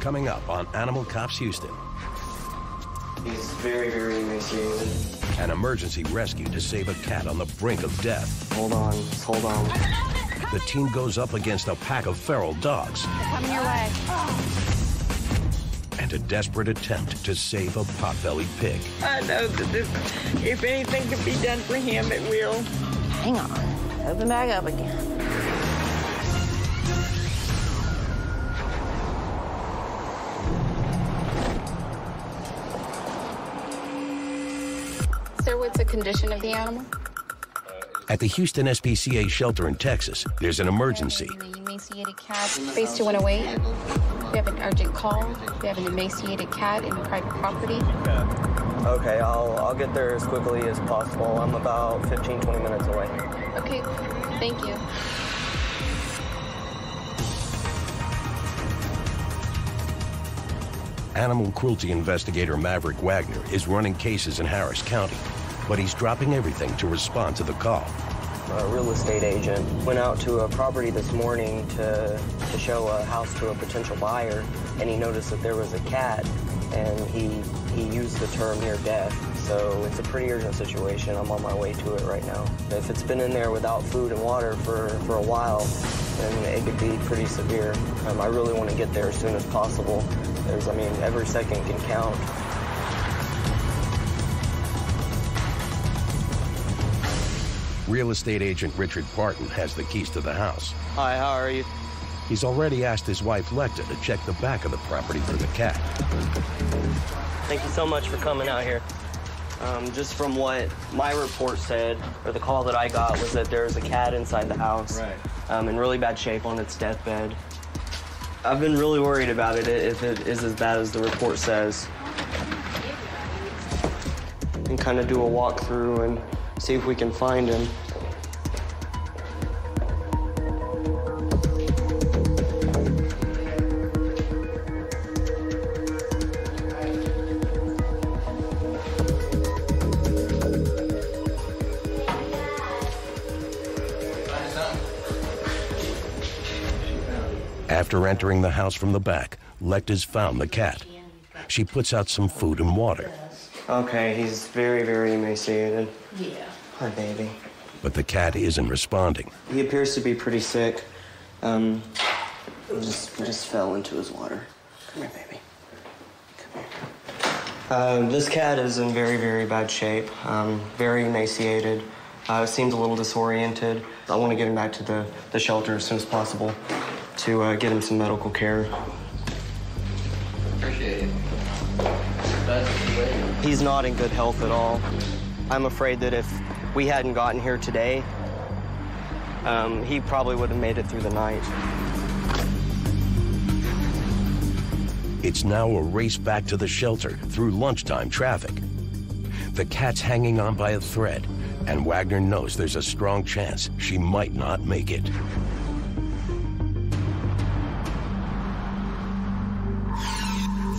Coming up on Animal Cops Houston. He's very, very emaciated. An emergency rescue to save a cat on the brink of death. Hold on, just hold on. The team goes up against a pack of feral dogs. Coming your way. And a desperate attempt to save a pot-bellied pig. I know that if anything can be done for him, it will. Hang on. Open back up again. Sir, what's the condition of the animal? At the Houston SPCA shelter in Texas, there's an emergency. An emaciated cat. Base 208. We have an urgent call. We have an emaciated cat in private property. Okay, I'll get there as quickly as possible. I'm about 15-20 minutes away. Okay, thank you. Animal cruelty investigator Maverick Wagner is running cases in Harris County, but he's dropping everything to respond to the call. A real estate agent went out to a property this morning to show a house to a potential buyer, and he noticed that there was a cat, and he used the term near death. So it's a pretty urgent situation. I'm on my way to it right now. If it's been in there without food and water for a while, then it could be pretty severe. I really want to get there as soon as possible, because, I mean, every second can count. Real estate agent Richard Parton has the keys to the house. Hi, how are you? He's already asked his wife Lecta to check the back of the property for the cat. Thank you so much for coming out here. Just from what my report said, or the call that I got, was that there was a cat inside the house. Right. In really bad shape on its deathbed. I've been really worried about it if it is as bad as the report says. And kind of do a walkthrough and see if we can find him. After entering the house from the back, Lecta's found the cat. She puts out some food and water. Okay, he's very, very emaciated. Yeah. Hi, baby. But the cat isn't responding. He appears to be pretty sick. Just fell into his water. Come here, baby. Come here. This cat is in very, very bad shape. Very emaciated. Seems a little disoriented. I want to get him back to the shelter as soon as possible to get him some medical care. Appreciate it. He's not in good health at all. I'm afraid that if we hadn't gotten here today, he probably would have made it through the night. It's now a race back to the shelter through lunchtime traffic. The cat's hanging on by a thread, and Wagner knows there's a strong chance she might not make it.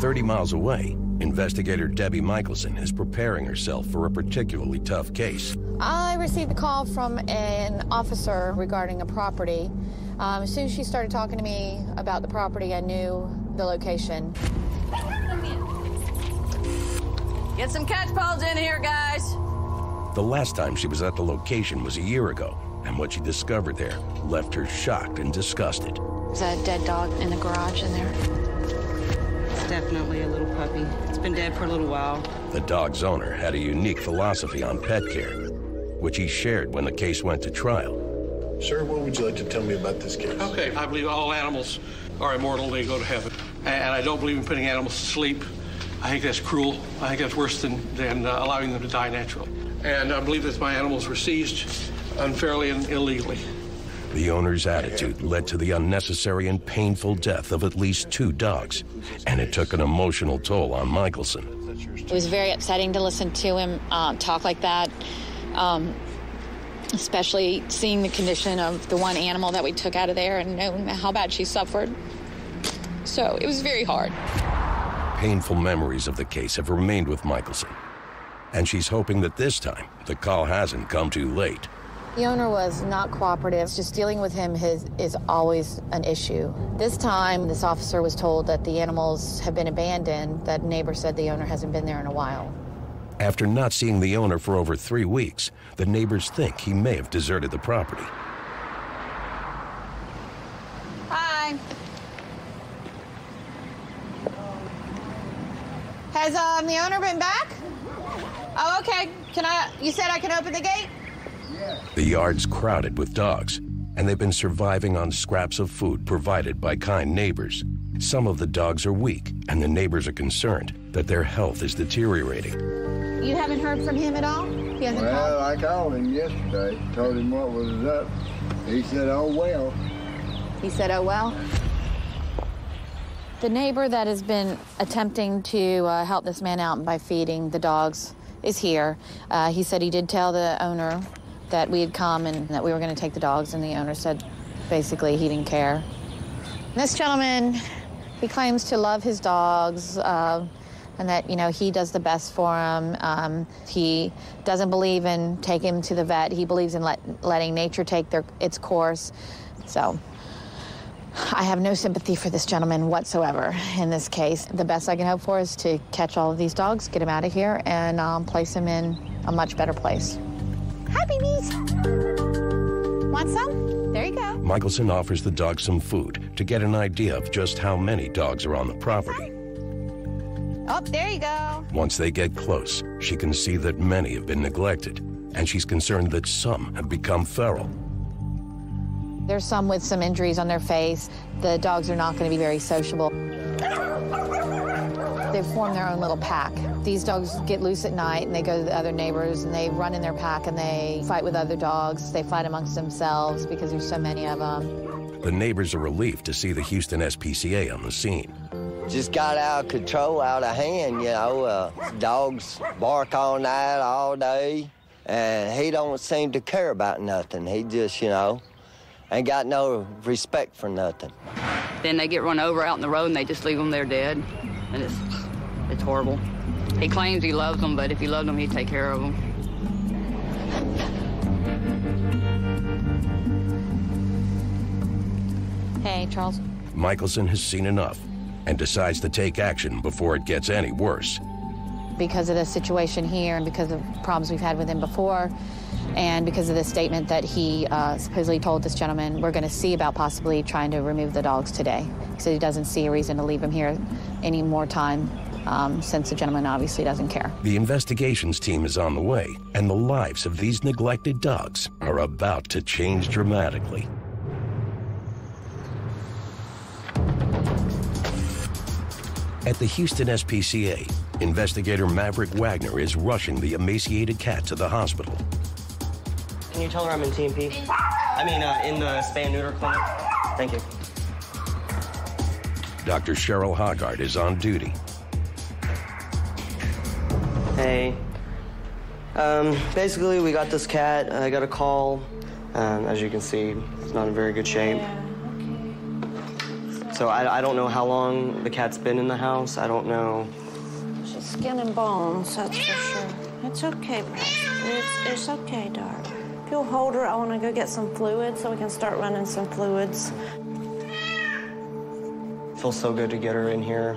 "30 miles away, investigator Debbie Michelson is preparing herself for a particularly tough case. I received a call from an officer regarding a property. As soon as she started talking to me about the property, I knew the location. Get some catch balls in here, guys. The last time she was at the location was a year ago, and what she discovered there left her shocked and disgusted. There's a dead dog in the garage in there. It's definitely a little puppy. It's been dead for a little while. The dog's owner had a unique philosophy on pet care, which he shared when the case went to trial. Sir, what would you like to tell me about this case? Okay, I believe all animals are immortal. They go to heaven. And I don't believe in putting animals to sleep. I think that's cruel. I think that's worse than allowing them to die naturally. And I believe that my animals were seized unfairly and illegally. The owner's attitude led to the unnecessary and painful death of at least 2 dogs, and it took an emotional toll on Michelson. It was very upsetting to listen to him talk like that, especially seeing the condition of the one animal that we took out of there and knowing how bad she suffered. So it was very hard. Painful memories of the case have remained with Michelson, and she's hoping that this time the call hasn't come too late. The owner was not cooperative. Just dealing with him is always an issue. This time, this officer was told that the animals have been abandoned. That neighbor said the owner hasn't been there in a while. After not seeing the owner for over 3 weeks, the neighbors think he may have deserted the property. Hi. Has the owner been back? Oh, okay. You said I can open the gate? The yard's crowded with dogs, and they've been surviving on scraps of food provided by kind neighbors. Some of the dogs are weak, and the neighbors are concerned that their health is deteriorating. You haven't heard from him at all? He hasn't Well, called? I called him yesterday, told him what was up. He said, oh, well. He said, oh, well. The neighbor that has been attempting to help this man out by feeding the dogs is here. He said he did tell the owner that we had come and that we were going to take the dogs, and the owner said basically he didn't care. This gentleman, he claims to love his dogs and that, you know, he does the best for them. He doesn't believe in taking them to the vet. He believes in letting nature take its course. So I have no sympathy for this gentleman whatsoever in this case. The best I can hope for is to catch all of these dogs, get them out of here, and place them in a much better place. Hi, babies. Want some? There you go. Michelson offers the dogs some food to get an idea of just how many dogs are on the property. Oh, there you go. Once they get close, she can see that many have been neglected, and she's concerned that some have become feral. There's some with some injuries on their face. The dogs are not going to be very sociable. They've formed their own little pack. These dogs get loose at night and they go to the other neighbors and they run in their pack and they fight with other dogs. They fight amongst themselves because there's so many of them. The neighbors are relieved to see the Houston SPCA on the scene. Just got out of control, out of hand, you know. Dogs bark all night, all day, and he don't seem to care about nothing. He just, you know, ain't got no respect for nothing. Then they get run over out in the road and they just leave them there dead. And it's horrible. He claims he loves them, but if he loved them, he'd take care of them. Hey, Charles. Michelson has seen enough and decides to take action before it gets any worse. Because of the situation here and because of problems we've had with him before, and because of the statement that he supposedly told this gentleman, we're going to see about possibly trying to remove the dogs today. So he doesn't see a reason to leave him here any more time, since the gentleman obviously doesn't care. The investigations team is on the way, and the lives of these neglected dogs are about to change dramatically. At the Houston SPCA, investigator Maverick Wagner is rushing the emaciated cat to the hospital. Can you tell her I'm in TMP? I mean, in the spay and neuter clinic. Thank you. Dr. Cheryl Hoggard is on duty. Hey. Basically, we got this cat. I got a call. As you can see, it's not in very good shape. Yeah, okay. So I don't know how long the cat's been in the house. I don't know. She's skin and bones, that's for sure. It's okay, Precious. It's okay, darling. If you'll hold her, I want to go get some fluids so we can start running some fluids. Feels so good to get her in here,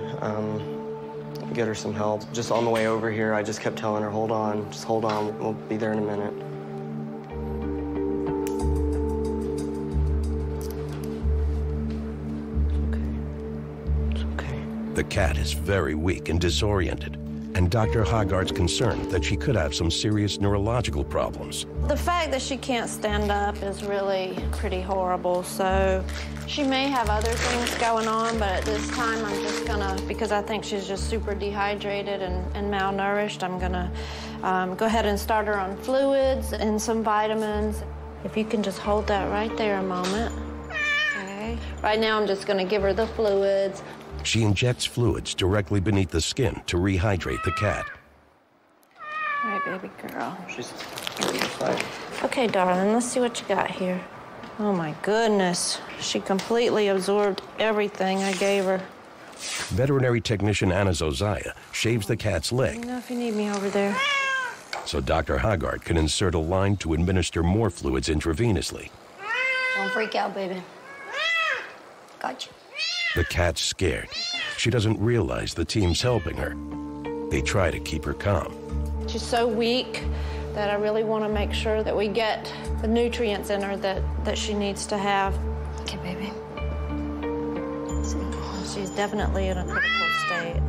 get her some help. Just on the way over here, I just kept telling her, hold on, just hold on, we'll be there in a minute. It's okay. The cat is very weak and disoriented, and Dr. Hoggard's concerned that she could have some serious neurological problems. The fact that she can't stand up is really pretty horrible, so she may have other things going on, but at this time I'm just gonna, because I think she's just super dehydrated and malnourished, I'm gonna go ahead and start her on fluids and some vitamins. If you can just hold that right there a moment. Okay. Right now I'm just gonna give her the fluids. She injects fluids directly beneath the skin to rehydrate the cat. All right, baby girl. She's fine. Okay, darling, let's see what you got here. Oh my goodness, she completely absorbed everything I gave her. Veterinary technician Anna Zozaya shaves the cat's Let leg. me know if you need me over there. so Dr. Haggard can insert a line to administer more fluids intravenously. Don't freak out, baby. Gotcha. The cat's scared. She doesn't realize the team's helping her. They try to keep her calm. She's so weak that I really want to make sure that we get the nutrients in her that she needs to have. Okay, baby. She's definitely in a critical state.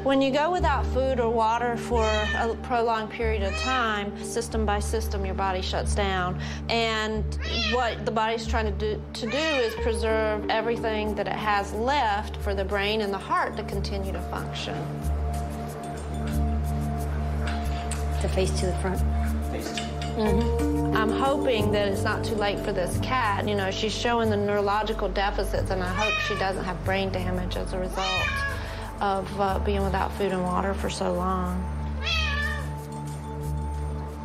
When you go without food or water for a prolonged period of time, system by system, your body shuts down. And what the body's trying to do is preserve everything that it has left for the brain and the heart to continue to function. The face to the front. I'm hoping that it's not too late for this cat. You know, she's showing the neurological deficits, and I hope she doesn't have brain damage as a result of being without food and water for so long.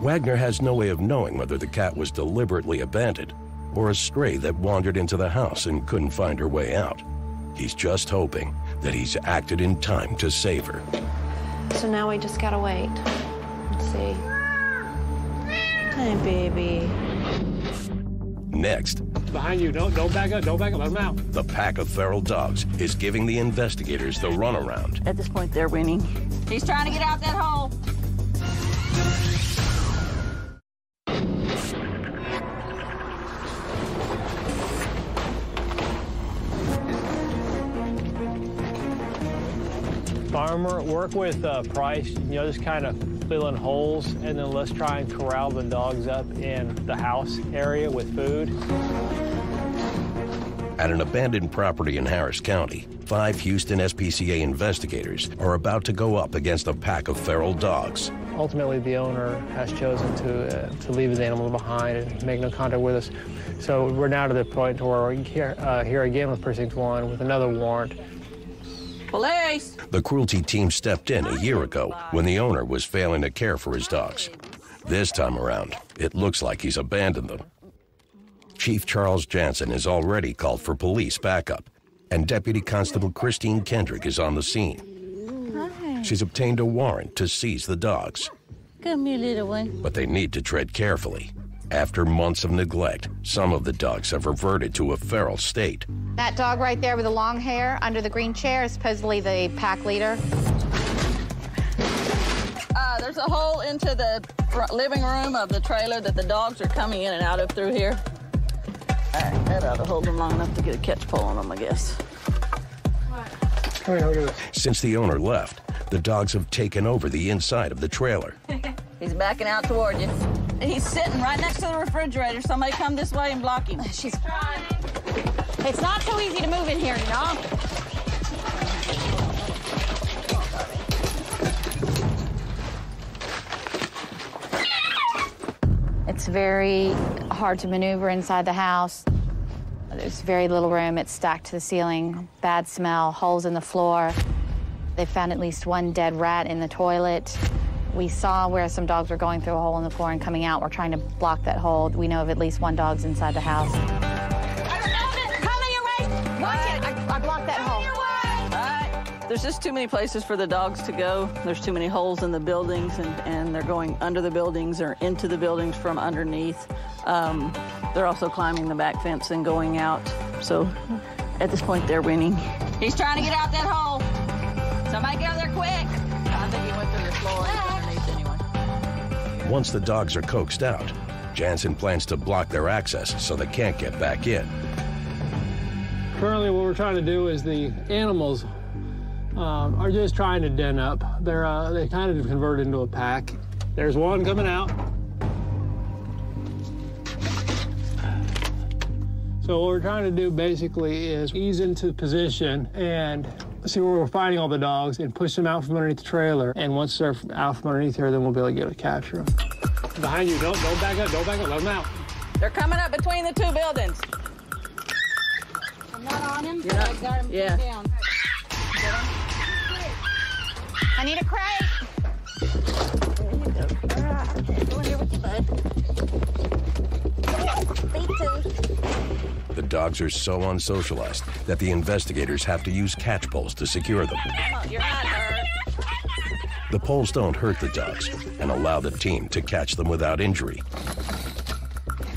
Wagner has no way of knowing whether the cat was deliberately abandoned or a stray that wandered into the house and couldn't find her way out. He's just hoping that he's acted in time to save her. So now we just gotta wait and see. Hey, baby. Next, behind you, don't back up, let them out. The pack of feral dogs is giving the investigators the runaround. At this point, they're winning. He's trying to get out that hole. Farmer, work with Price, just kind of fill in holes, and then let's try and corral the dogs up in the house area with food. At an abandoned property in Harris County, 5 Houston SPCA investigators are about to go up against a pack of feral dogs. Ultimately, the owner has chosen to leave his animals behind and make no contact with us. So we're now to the point where we're here again with Precinct 1 with another warrant. Police! The cruelty team stepped in a year ago when the owner was failing to care for his dogs. This time around, it looks like he's abandoned them. Chief Charles Jansen has already called for police backup, and Deputy Constable Christine Kendrick is on the scene. Hi. She's obtained a warrant to seize the dogs. Come here, little one. But they need to tread carefully. After months of neglect, some of the dogs have reverted to a feral state. That dog right there with the long hair under the green chair is supposedly the pack leader. There's a hole into the living room of the trailer that the dogs are coming in and out of through here. That ought to hold them long enough to get a catch pole on them, I guess. Since the owner left, the dogs have taken over the inside of the trailer. He's backing out toward you. He's sitting right next to the refrigerator. Somebody come this way and block him. She's trying. It's not so easy to move in here, you know? It's very hard to maneuver inside the house. There's very little room. It's stacked to the ceiling. Bad smell, holes in the floor. They found at least 1 dead rat in the toilet. We saw where some dogs were going through a hole in the floor and coming out. We're trying to block that hole. We know of at least 1 dog's inside the house. Coming your way! Watch it! I blocked that hole. There's just too many places for the dogs to go. There's too many holes in the buildings, and they're going under the buildings or into the buildings from underneath. They're also climbing the back fence and going out. So at this point, they're winning. He's trying to get out that hole. Somebody get out there quick. I think he went through the floor underneath anyway. Once the dogs are coaxed out, Jansen plans to block their access so they can't get back in. Currently, what we're trying to do is the animals are just trying to den up. They kind of converted into a pack. There's one coming out. So what we're trying to do basically is ease into position and see where we're finding all the dogs and push them out from underneath the trailer. And once they're out from underneath here, then we'll be able to get to capture them. Behind you, don't back up, let them out. They're coming up between the 2 buildings. I'm not on him, You're not, I got him yeah. down. I need a crate. Go in here with you, bud. Me too. The dogs are so unsocialized that the investigators have to use catch poles to secure them. You're not hurt. The poles don't hurt the dogs and allow the team to catch them without injury.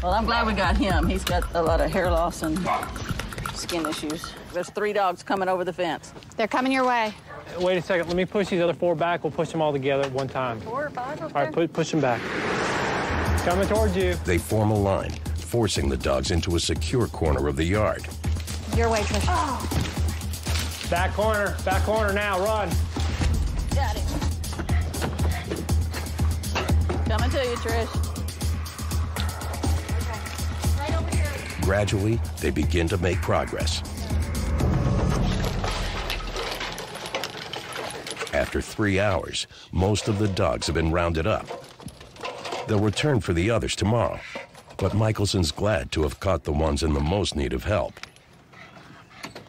Well, I'm glad we got him. He's got a lot of hair loss and skin issues. There's 3 dogs coming over the fence. They're coming your way. Wait a second. Let me push these other 4 back. We'll push them all together at one time. 4 or 5 up All right, push them back. Coming towards you. They form a line, forcing the dogs into a secure corner of the yard. Your way, Trish. Oh. Back corner now, run. Got it. Coming to you, Trish. Right over here. Gradually, they begin to make progress. After 3 hours, most of the dogs have been rounded up. They'll return for the others tomorrow, but Michelson's glad to have caught the ones in the most need of help.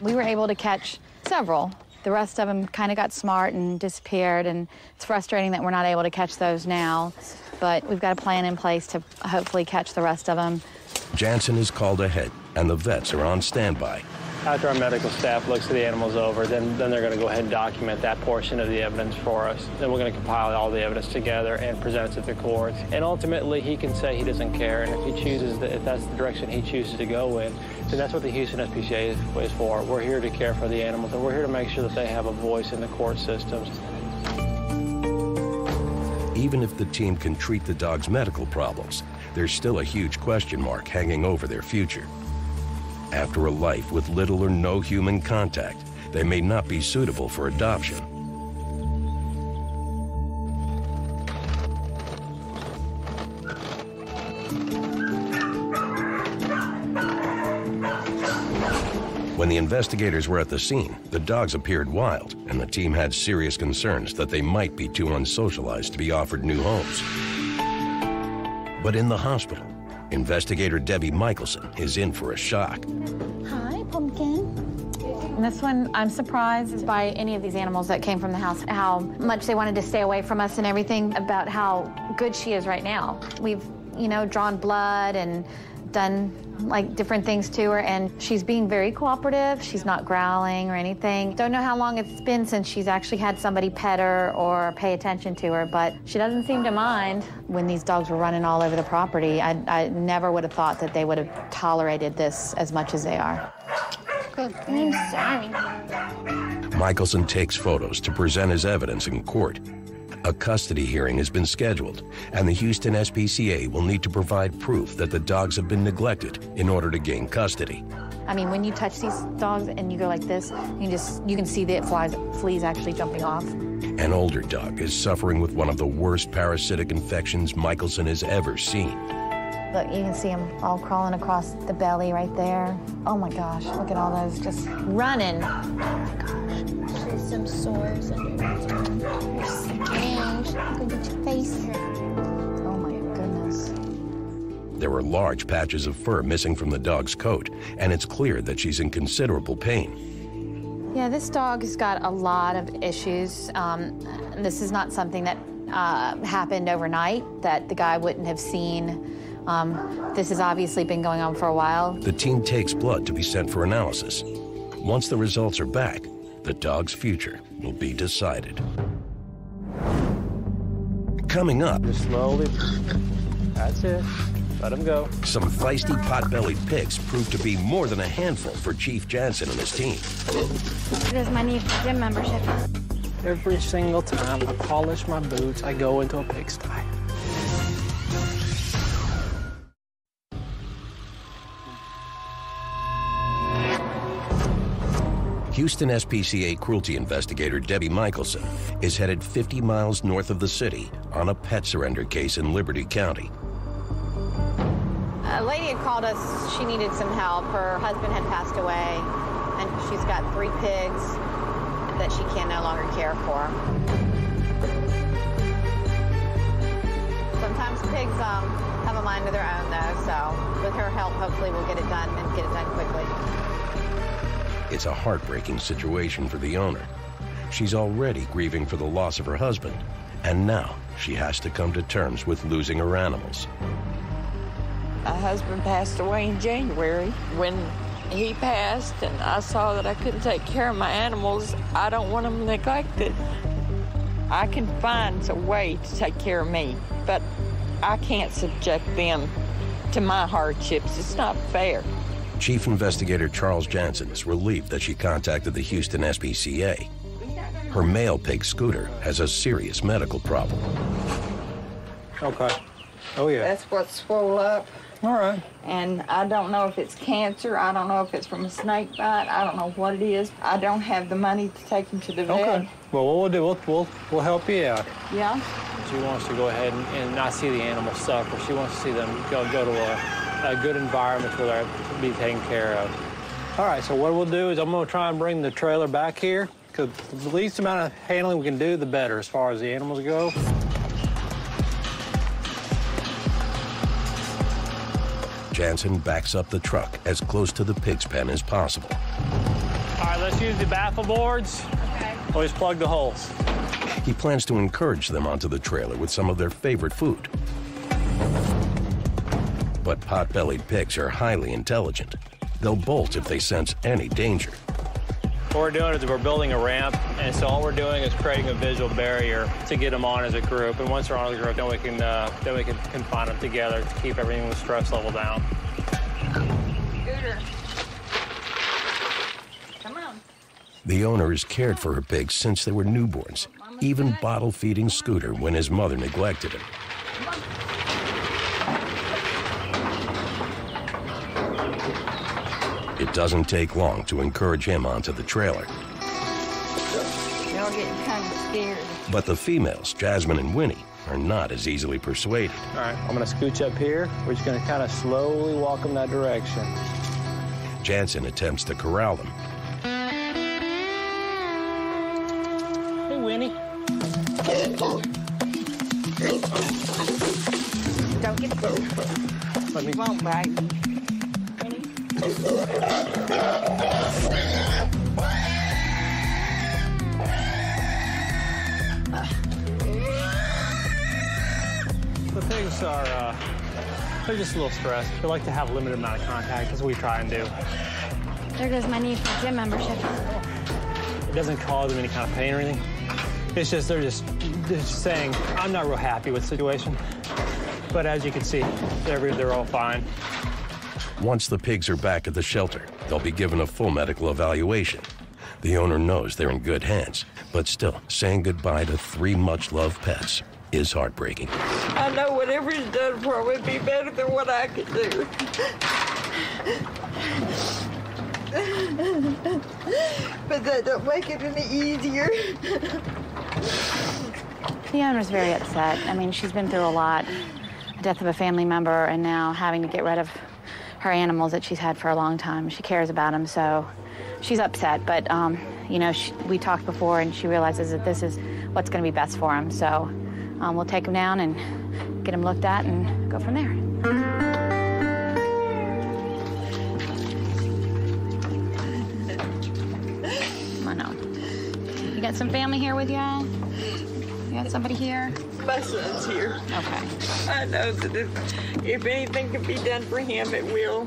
We were able to catch several. The rest of them kind of got smart and disappeared, and it's frustrating that we're not able to catch those now, but we've got a plan in place to hopefully catch the rest of them. Jansen is called ahead, and the vets are on standby. After our medical staff looks the animals over, then they're going to go ahead and document that portion of the evidence for us. Then we're going to compile all the evidence together and present it to the court. And ultimately, he can say he doesn't care, and if he chooses, if that's the direction he chooses to go in, then that's what the Houston SPCA is for. We're here to care for the animals, and we're here to make sure that they have a voice in the court systems. Even if the team can treat the dog's medical problems, there's still a huge question mark hanging over their future. After a life with little or no human contact, they may not be suitable for adoption. When the investigators were at the scene, the dogs appeared wild, and the team had serious concerns that they might be too unsocialized to be offered new homes. But in the hospital, investigator Debbie Michelson is in for a shock. Hi, Pumpkin. And this one, I'm surprised by any of these animals that came from the house, how much they wanted to stay away from us and everything, about how good she is right now. We've, drawn blood and done like different things to her, and she's being very cooperative. She's not growling or anything. Don't know how long it's been since she's actually had somebody pet her or pay attention to her, but she doesn't seem to mind. When these dogs were running all over the property, I never would have thought that they would have tolerated this as much as they are. Good. I'm sorry. Michelson takes photos to present as evidence in court. A custody hearing has been scheduled, and the Houston SPCA will need to provide proof that the dogs have been neglected in order to gain custody. I mean, when you touch these dogs and you go like this, you can see the fleas actually jumping off. An older dog is suffering with one of the worst parasitic infections Michelson has ever seen. Look, you can see them all crawling across the belly right there. Oh my gosh, look at all those just running. Oh my gosh. There's some sores underneath your skin. Look at your face. Oh my goodness. There are large patches of fur missing from the dog's coat, and it's clear that she's in considerable pain. Yeah, this dog has got a lot of issues. This is not something that happened overnight, that the guy wouldn't have seen. This has obviously been going on for a while. The team takes blood to be sent for analysis. Once the results are back, the dog's future will be decided. Coming up... Just slowly. That's it. Let him go. Some feisty pot-bellied pigs prove to be more than a handful for Chief Jansen and his team. It is my new gym membership. Every single time I polish my boots, I go into a pigsty. Houston SPCA cruelty investigator Debbie Michelson is headed 50 miles north of the city on a pet surrender case in Liberty County. A lady had called us. She needed some help. Her husband had passed away, and she's got 3 pigs that she can no longer care for. Sometimes pigs have a mind of their own, though, so with her help, hopefully we'll get it done and get it done quickly. It's a heartbreaking situation for the owner. She's already grieving for the loss of her husband, and now she has to come to terms with losing her animals. My husband passed away in January. When he passed and I saw that I couldn't take care of my animals, I don't want them neglected. I can find a way to take care of me, but I can't subject them to my hardships. It's not fair. Chief Investigator Charles Jansen is relieved that she contacted the Houston SPCA. Her male pig, Scooter, has a serious medical problem. Okay. Oh, yeah. That's what's swole up. All right. And I don't know if it's cancer. I don't know if it's from a snake bite. I don't know what it is. I don't have the money to take him to the vet. Okay. Well, what we'll do, we'll help you out. Yeah? She wants to go ahead and not see the animals suffer. She wants to see them go to a good environment where they'll be taken care of. All right, so what we'll do is I'm going to try and bring the trailer back here, because the least amount of handling we can do, the better as far as the animals go. Jansen backs up the truck as close to the pig's pen as possible. All right, let's use the baffle boards. Okay. We'll just plug the holes. He plans to encourage them onto the trailer with some of their favorite food. But pot-bellied pigs are highly intelligent. They'll bolt if they sense any danger. What we're doing is we're building a ramp, and so all we're doing is creating a visual barrier to get them on as a group. And once they're on as a group, then we can confine them together to keep everything with stress level down. Scooter. Come on. The owner has cared for her pigs since they were newborns, even bottle-feeding Scooter when his mother neglected him. It doesn't take long to encourage him onto the trailer. Y'all getting kind of scared. But the females, Jasmine and Winnie, are not as easily persuaded. All right, I'm going to scooch up here. We're just going to kind of slowly walk them that direction. Jansen attempts to corral them. Hey, Winnie. Don't get food. Let me... She won't bite. The pigs are, they're just a little stressed. They like to have a limited amount of contact. That's what we try and do. There goes my need for gym membership. It doesn't cause them any kind of pain or anything. It's just, they're just saying, I'm not real happy with the situation. But as you can see, they're all fine. Once the pigs are back at the shelter, they'll be given a full medical evaluation. The owner knows they're in good hands, but still, saying goodbye to 3 much-loved pets is heartbreaking. I know whatever's done for me would be better than what I could do. But that don't make it any easier. The owner's very upset. I mean, she's been through a lot. The death of a family member and now having to get rid of her animals that she's had for a long time. She cares about them, so she's upset. But, you know, we talked before, and she realizes that this is what's going to be best for him. So we'll take him down and get him looked at and go from there. Come on now. You got some family here with y'all? You got somebody here? My son's here. Okay. I know that if anything can be done for him, it will.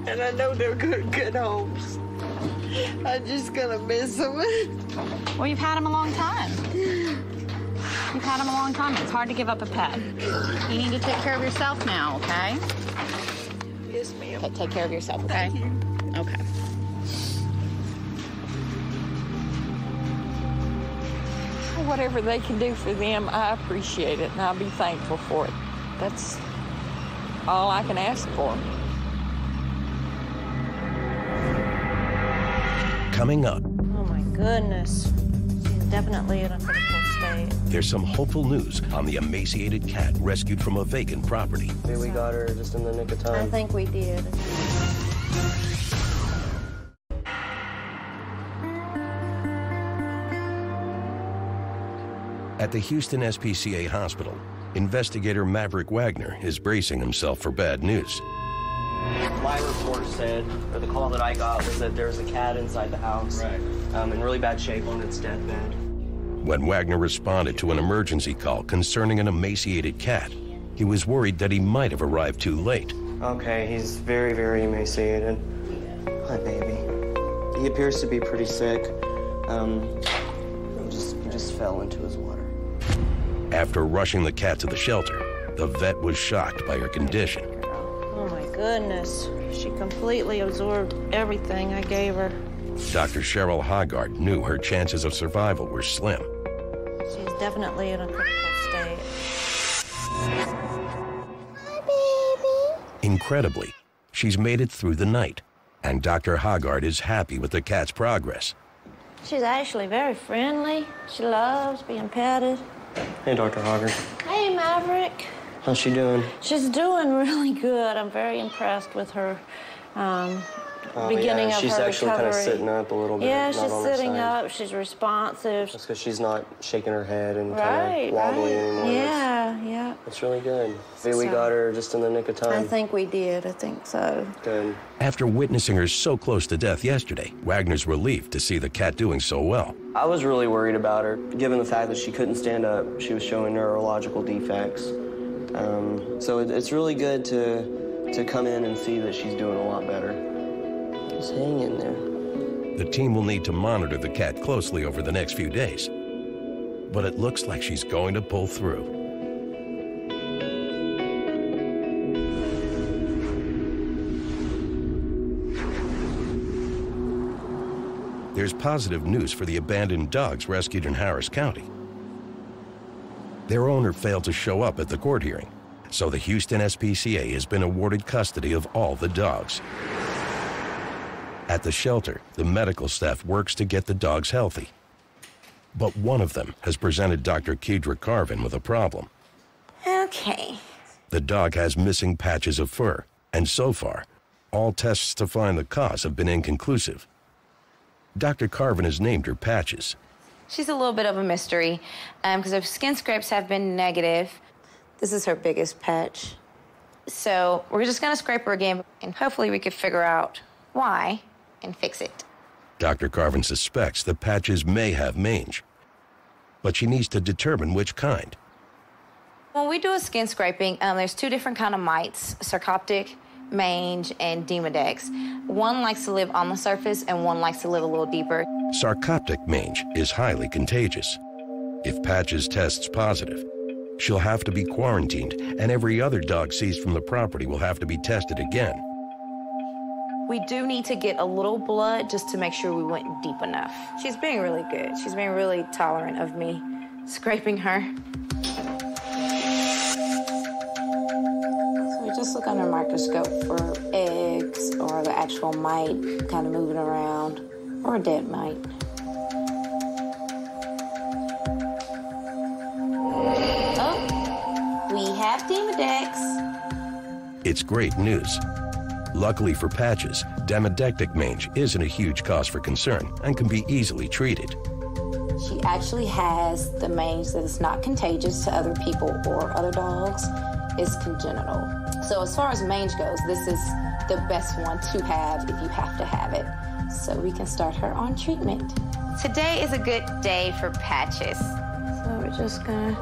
And I know they'll go to good homes. I'm just gonna miss them. Well, you've had him a long time. You've had him a long time. It's hard to give up a pet. You need to take care of yourself now, okay? Yes, ma'am. Okay, take care of yourself, okay? Thank you. Okay. Whatever they can do for them, I appreciate it, and I'll be thankful for it. That's all I can ask for. Coming up. Oh, my goodness. She's definitely in a critical state. There's some hopeful news on the emaciated cat rescued from a vacant property. Maybe we got her just in the nick of time. I think we did. At the Houston SPCA hospital, investigator Maverick Wagner is bracing himself for bad news. My report said, or the call that I got was that there's a cat inside the house, in really bad shape on its deathbed. When Wagner responded to an emergency call concerning an emaciated cat, he was worried that he might have arrived too late. Okay, he's very, very emaciated. Hi, baby. He appears to be pretty sick. He just fell into his water. After rushing the cat to the shelter, the vet was shocked by her condition. Oh my goodness. She completely absorbed everything I gave her. Dr. Cheryl Hoggard knew her chances of survival were slim. She's definitely in a critical state. Incredibly, she's made it through the night, and Dr. Hoggard is happy with the cat's progress. She's actually very friendly. She loves being petted. Hey, Dr. Hoggard. Hey, Maverick. How's she doing? She's doing really good. I'm very impressed with her beginning of she's her actually recovery. kind of sitting up a little bit. Yeah, not she's on her sitting side. up. She's responsive. That's because she's not shaking her head and kind of wobbly anymore. Yeah. That's really good. Maybe we got her just in the nick of time. I think we did. I think so. Good. After witnessing her so close to death yesterday, Wagner's relieved to see the cat doing so well. I was really worried about her, given the fact that she couldn't stand up. She was showing neurological defects. So it's really good to come in and see that she's doing a lot better. Just hang in there. The team will need to monitor the cat closely over the next few days, but it looks like she's going to pull through. There's positive news for the abandoned dogs rescued in Harris County. Their owner failed to show up at the court hearing, so the Houston SPCA has been awarded custody of all the dogs. At the shelter, the medical staff works to get the dogs healthy. But one of them has presented Dr. Kedra Carvin with a problem. Okay. The dog has missing patches of fur, and so far, all tests to find the cause have been inconclusive. Dr. Carvin has named her Patches. She's a little bit of a mystery because her skin scrapes have been negative. This is her biggest patch. So we're just going to scrape her again, and hopefully we could figure out why and fix it. Dr. Carvin suspects that Patches may have mange, but she needs to determine which kind. When we do a skin scraping, there's two different kind of mites, sarcoptic, mange, and demodex. One likes to live on the surface and one likes to live a little deeper. Sarcoptic mange is highly contagious. If Patches tests positive, she'll have to be quarantined, and every other dog seized from the property will have to be tested again. We do need to get a little blood just to make sure we went deep enough. She's being really good. She's being really tolerant of me scraping her. So we just look under a microscope for eggs or the actual mite kind of moving around, or a dead mite. Oh, we have demodex. It's great news. Luckily for Patches, demodectic mange isn't a huge cause for concern and can be easily treated. She actually has the mange that is not contagious to other people or other dogs. It's congenital. So as far as mange goes, this is the best one to have if you have to have it. So we can start her on treatment. Today is a good day for Patches. So we're just gonna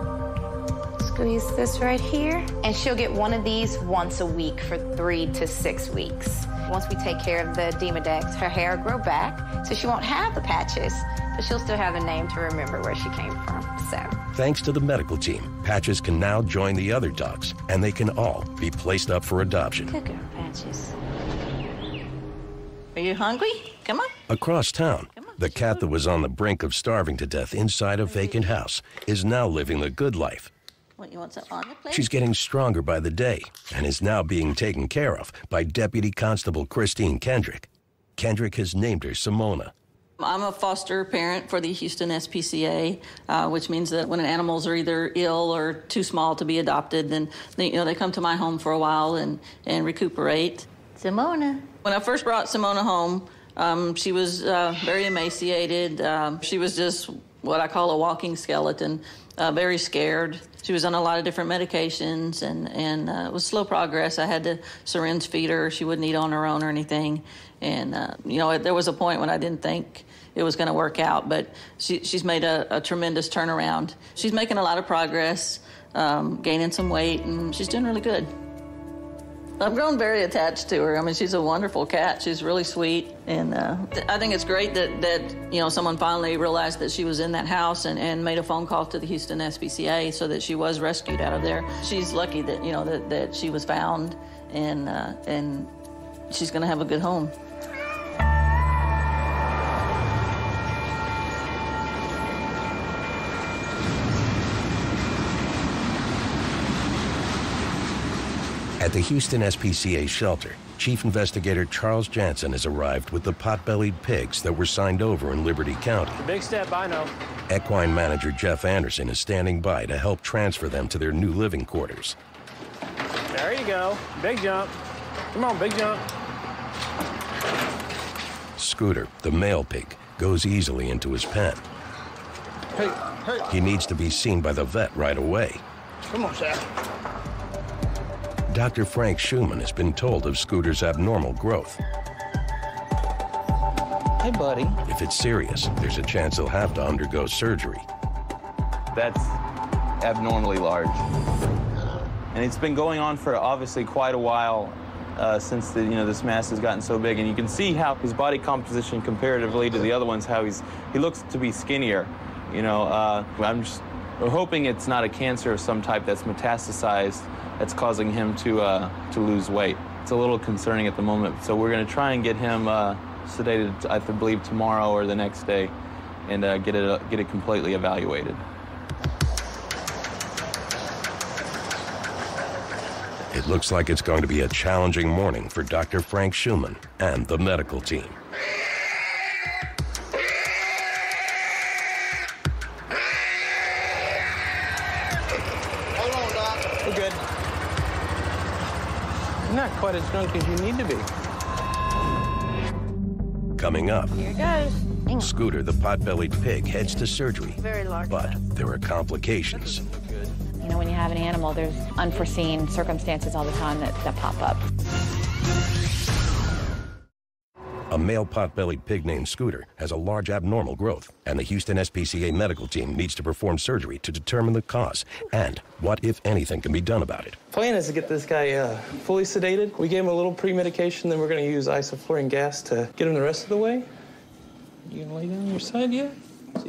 squeeze this right here. And she'll get one of these once a week for 3 to 6 weeks. Once we take care of the demodex, her hair will grow back, so she won't have the patches, but she'll still have a name to remember where she came from, so. Thanks to the medical team, Patches can now join the other dogs, and they can all be placed up for adoption. Good girl, Patches. Are you hungry? Come on. Across town, the cat that was on the brink of starving to death inside a vacant house is now living the good life. What, you want some on your plate? She's getting stronger by the day and is now being taken care of by Deputy Constable Christine Kendrick. Kendrick has named her Simona. I'm a foster parent for the Houston SPCA, which means that when animals are either ill or too small to be adopted, then they come to my home for a while and recuperate. Simona. When I first brought Simona home, she was very emaciated. She was just what I call a walking skeleton, very scared. She was on a lot of different medications, and it was slow progress. I had to syringe feed her. She wouldn't eat on her own or anything. And, there was a point when I didn't think it was going to work out, but she's made a tremendous turnaround. She's making a lot of progress, gaining some weight, and she's doing really good. I've grown very attached to her. I mean, she's a wonderful cat. She's really sweet. And I think it's great that someone finally realized that she was in that house and made a phone call to the Houston SPCA so that she was rescued out of there. She's lucky that, that she was found, and she's going to have a good home. At the Houston SPCA shelter, Chief Investigator Charles Jansen has arrived with the pot-bellied pigs that were signed over in Liberty County. Big step, I know. Equine manager Jeff Anderson is standing by to help transfer them to their new living quarters. There you go. Big jump. Come on, big jump. Scooter, the male pig, goes easily into his pen. Hey. He needs to be seen by the vet right away. Come on, Seth. Dr. Frank Schumann has been told of Scooter's abnormal growth. Hey, buddy. If it's serious, there's a chance he'll have to undergo surgery. That's abnormally large. And it's been going on for obviously quite a while since this mass has gotten so big. And you can see how his body composition comparatively to the other ones, how he looks to be skinnier. I'm just hoping it's not a cancer of some type that's metastasized that's causing him to lose weight. It's a little concerning at the moment, so we're going to try and get him sedated, I believe, tomorrow or the next day, and get it completely evaluated. It looks like it's going to be a challenging morning for Dr. Frank Schumann and the medical team. Not quite as drunk as you need to be. Coming up, Here goes. Scooter, the pot-bellied pig, heads to surgery. Very large. But there are complications. When you have an animal, there's unforeseen circumstances all the time that pop up. A male pot-bellied pig named Scooter has a large abnormal growth, and the Houston SPCA medical team needs to perform surgery to determine the cause and what, if anything, can be done about it. Plan is to get this guy fully sedated. We gave him a little pre-medication, then we're going to use isoflurane gas to get him the rest of the way. You gonna lay down on your side yet?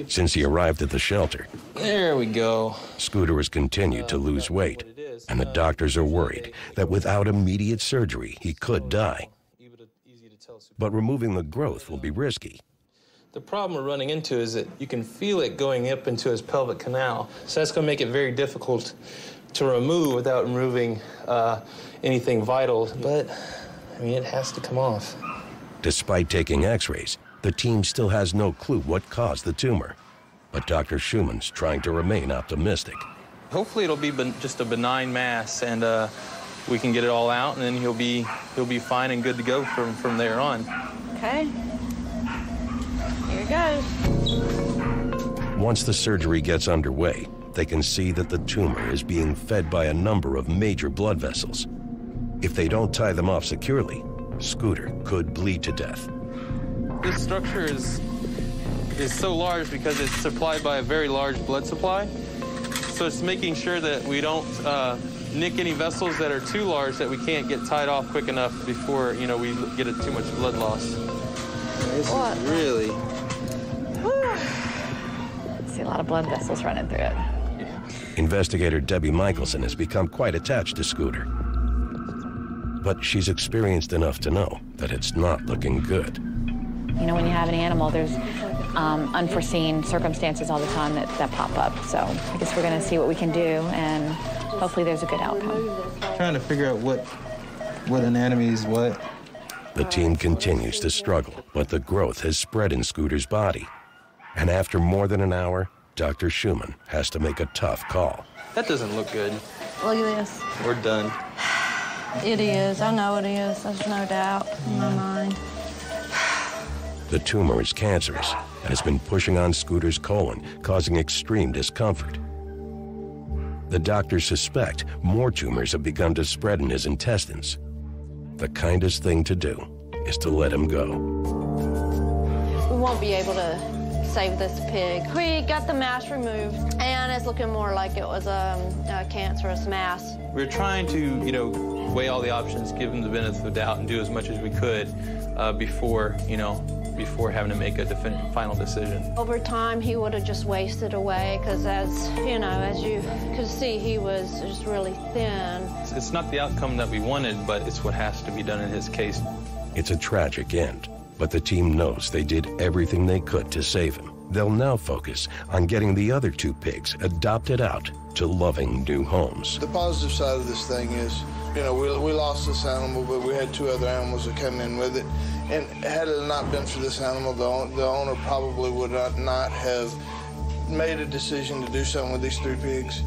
Since he arrived at the shelter, there we go. Scooter has continued to lose weight, and the doctors are worried that without immediate surgery, he could die. But removing the growth will be risky. The problem we're running into is that you can feel it going up into his pelvic canal, so that's going to make it very difficult to remove without removing anything vital. But, I mean, it has to come off. Despite taking x-rays, the team still has no clue what caused the tumor. But Dr. Schumann's trying to remain optimistic. Hopefully it'll be just a benign mass, and we can get it all out, and then he'll be fine and good to go from there on. Okay. Here it goes. Once the surgery gets underway, they can see that the tumor is being fed by a number of major blood vessels. If they don't tie them off securely, Scooter could bleed to death. This structure is so large because it's supplied by a very large blood supply. So it's making sure that we don't nick any vessels that are too large that we can't get tied off quick enough before, we get too much blood loss. This is really... See a lot of blood vessels running through it. Yeah. Investigator Debbie Michelson has become quite attached to Scooter. But she's experienced enough to know that it's not looking good. When you have an animal, there's unforeseen circumstances all the time that pop up. So I guess we're going to see what we can do, and hopefully there's a good outcome. Trying to figure out what anatomy is what. The team continues to struggle, but the growth has spread in Scooter's body. And after more than an hour, Dr. Schumann has to make a tough call. That doesn't look good. Look at this. We're done. It is. I know it is. There's no doubt in my mind. The tumor is cancerous and has been pushing on Scooter's colon, causing extreme discomfort. The doctors suspect more tumors have begun to spread in his intestines. The kindest thing to do is to let him go. We won't be able to save this pig. We got the mass removed, and it's looking more like it was a cancerous mass. We're trying to, weigh all the options, give them the benefit of the doubt, and do as much as we could before having to make a final decision. Over time, he would have just wasted away because, as you could see, he was just really thin. It's not the outcome that we wanted, but it's what has to be done in his case. It's a tragic end, but the team knows they did everything they could to save him. They'll now focus on getting the other 2 pigs adopted out to loving new homes. The positive side of this thing is, we lost this animal, but we had 2 other animals that come in with it. And had it not been for this animal, the owner probably would not have made a decision to do something with these 3 pigs.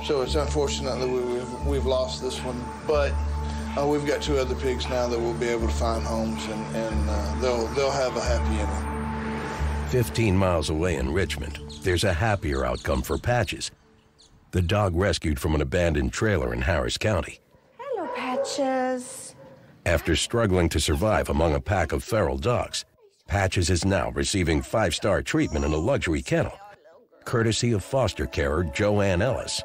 So it's unfortunate that we've lost this one, but we've got 2 other pigs now that we'll be able to find homes, and they'll have a happy ending. 15 miles away in Richmond, there's a happier outcome for Patches, the dog rescued from an abandoned trailer in Harris County. Hello, Patches. After struggling to survive among a pack of feral dogs, Patches is now receiving 5-star treatment in a luxury kennel, courtesy of foster carer Joanne Ellis.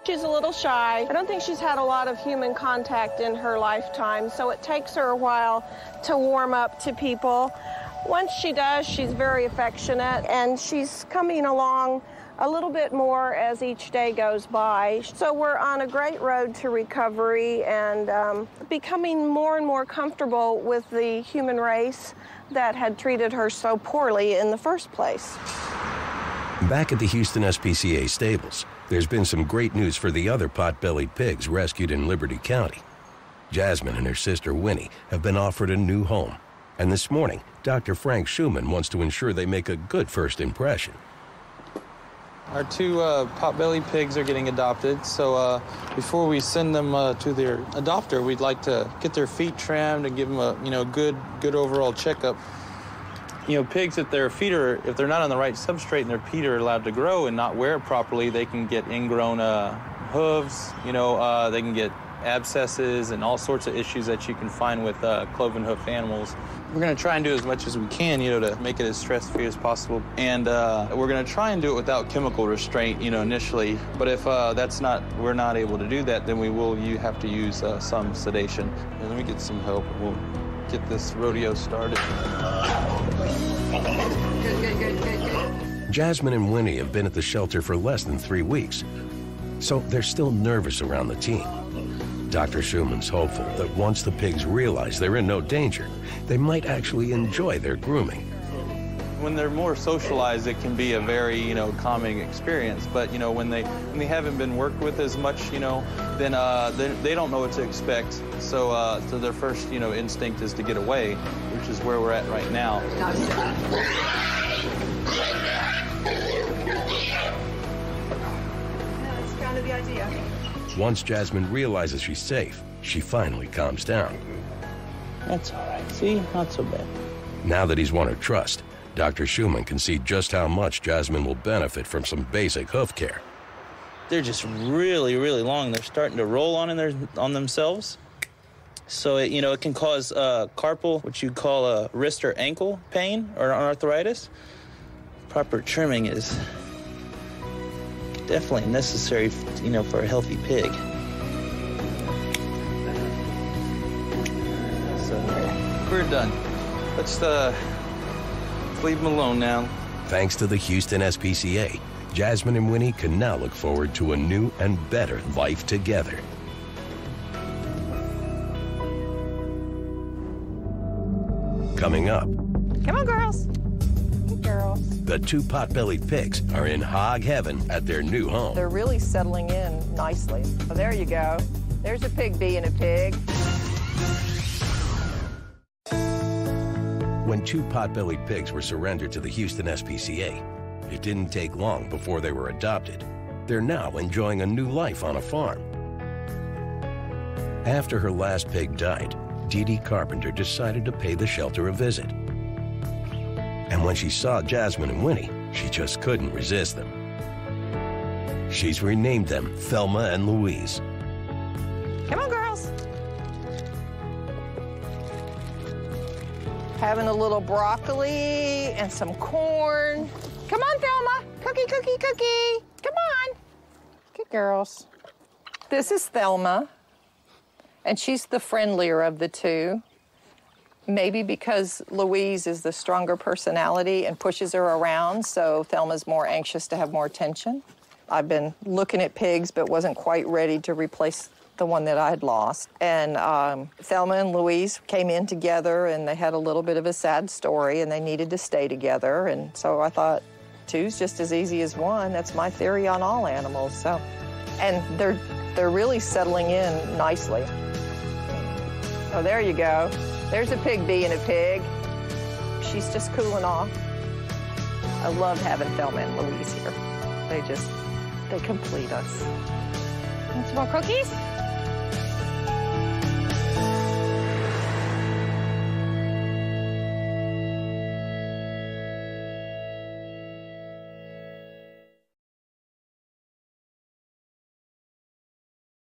She's a little shy. I don't think she's had a lot of human contact in her lifetime, so it takes her a while to warm up to people. Once she does, she's very affectionate, and she's coming along a little bit more as each day goes by. So we're on a great road to recovery and becoming more and more comfortable with the human race that had treated her so poorly in the first place. Back at the Houston SPCA stables, there's been some great news for the other pot-bellied pigs rescued in Liberty County. Jasmine and her sister Winnie have been offered a new home. And this morning, Dr. Frank Schumann wants to ensure they make a good first impression. Our 2 pot-bellied pigs are getting adopted, so before we send them to their adopter, we'd like to get their feet trimmed and give them a good overall checkup. Pigs, if they're not on the right substrate and their feet are allowed to grow and not wear it properly, they can get ingrown hooves. They can get abscesses and all sorts of issues that you can find with cloven hoof animals. We're going to try and do as much as we can, to make it as stress-free as possible. And we're going to try and do it without chemical restraint, initially. But if we're not able to do that, then you have to use some sedation. Let me get some help. We'll get this rodeo started. Good. Jasmine and Winnie have been at the shelter for less than 3 weeks, so they're still nervous around the team. Dr. Schumann's hopeful that once the pigs realize they're in no danger, they might actually enjoy their grooming. When they're more socialized, it can be a very, calming experience. But, when they haven't been worked with as much, then they don't know what to expect. So their first, instinct is to get away, which is where we're at right now. That's kind of the idea. Once Jasmine realizes she's safe, she finally calms down. That's all right. See? Not so bad. Now that he's won her trust, Dr. Schumann can see just how much Jasmine will benefit from some basic hoof care. They're just really, really long. They're starting to roll on themselves. So, it can cause carpal, which you call a wrist or ankle pain or arthritis. Proper trimming is definitely necessary, for a healthy pig. So, we're done. Let's leave them alone now. Thanks to the Houston SPCA, Jasmine and Winnie can now look forward to a new and better life together. Coming up. Come on, girls. Good girls. The 2 pot-bellied pigs are in hog heaven at their new home. They're really settling in nicely. Oh, there you go. There's a pig being a pig. When 2 pot-bellied pigs were surrendered to the Houston SPCA, it didn't take long before they were adopted. They're now enjoying a new life on a farm. After her last pig died, Dee Dee Carpenter decided to pay the shelter a visit. And when she saw Jasmine and Winnie, she just couldn't resist them. She's renamed them Thelma and Louise. Come on, girls. Having a little broccoli and some corn. Come on, Thelma. Cookie, cookie, cookie. Come on. Good girls. This is Thelma. And she's the friendlier of the two. Maybe because Louise is the stronger personality and pushes her around, so Thelma's more anxious to have more attention. I've been looking at pigs, but wasn't quite ready to replace the one that I had lost. And Thelma and Louise came in together, and they had a little bit of a sad story, and they needed to stay together. And so I thought, two's just as easy as one. That's my theory on all animals. So, and they're really settling in nicely. Oh, there you go. There's a pig being a pig. She's just cooling off. I love having Thelma and Louise here. They complete us. Want some more cookies?